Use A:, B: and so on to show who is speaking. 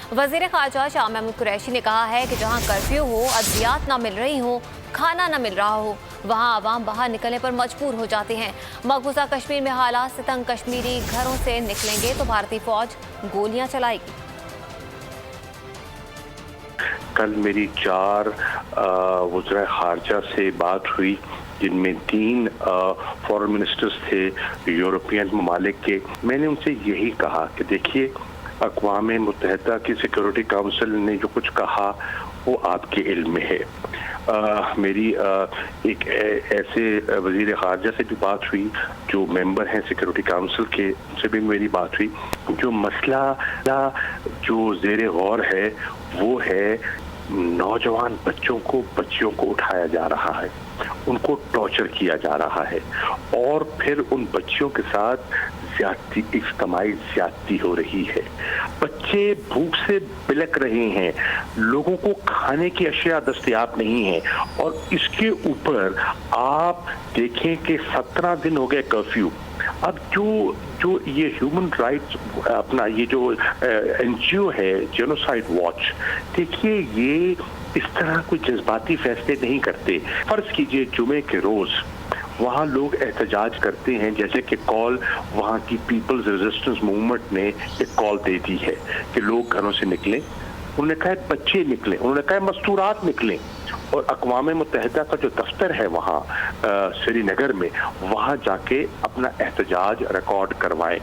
A: वज़ीर ख़ारजा शाह महमूद कुरैशी ने कहा है कि जहां कर्फ्यू हो, अद्वियात ना मिल रही हो, खाना ना मिल रहा हो, वहां आवाम बाहर निकलने पर मजबूर हो जाते हैं। मकबूजा कश्मीर में हालात से तंग कश्मीरी घरों से निकलेंगे तो भारतीय फौज गोलियां चलाएगी।
B: कल मेरी 4 वज़ीर ख़ारजा से बात हुई, जिनमें 3 फॉरेन मिनिस्टर्स थे यूरोपियन ममालिक के। मैंने उनसे यही कहा कि देखिए, अक़वाम मुत्तहिदा की सिक्योरिटी काउंसिल ने जो कुछ कहा वो आपके इल्म में है। मेरी एक ऐसे वज़ीर ख़ारजा से भी बात हुई जो मेंबर हैं सिक्योरिटी काउंसिल के, उनसे भी मेरी बात हुई। जो मसला जो ज़ेरे गौर है वो है नौजवान बच्चियों को उठाया जा रहा है, उनको टॉर्चर किया जा रहा है और फिर उन बच्चियों के साथ इज्तिमाई ज़्यादती हो रही है। बच्चे भूख से बिलक रहे हैं, लोगों को खाने की अशिया दस्तयाब नहीं है और इसके ऊपर आप देखें कि 17 दिन हो गए कर्फ्यू। अब जो ये ह्यूमन राइट्स अपना ये जो NGO है जेनोसाइड वॉच, देखिए ये इस तरह कोई जज्बाती फैसले नहीं करते। फर्ज कीजिए जुमे के रोज वहाँ लोग एहतजाज करते हैं, जैसे कि कॉल वहाँ की पीपल्स रेजिस्टेंस मूवमेंट ने एक कॉल दे दी है कि लोग घरों से निकलें। उन्होंने कहा बच्चे निकलें, उन्होंने कहा मस्तूरात निकलें और अक़वाम मुत्तहिदा का जो दफ्तर है वहाँ श्रीनगर में, वहाँ जाके अपना एहतजाज रिकॉर्ड करवाएं।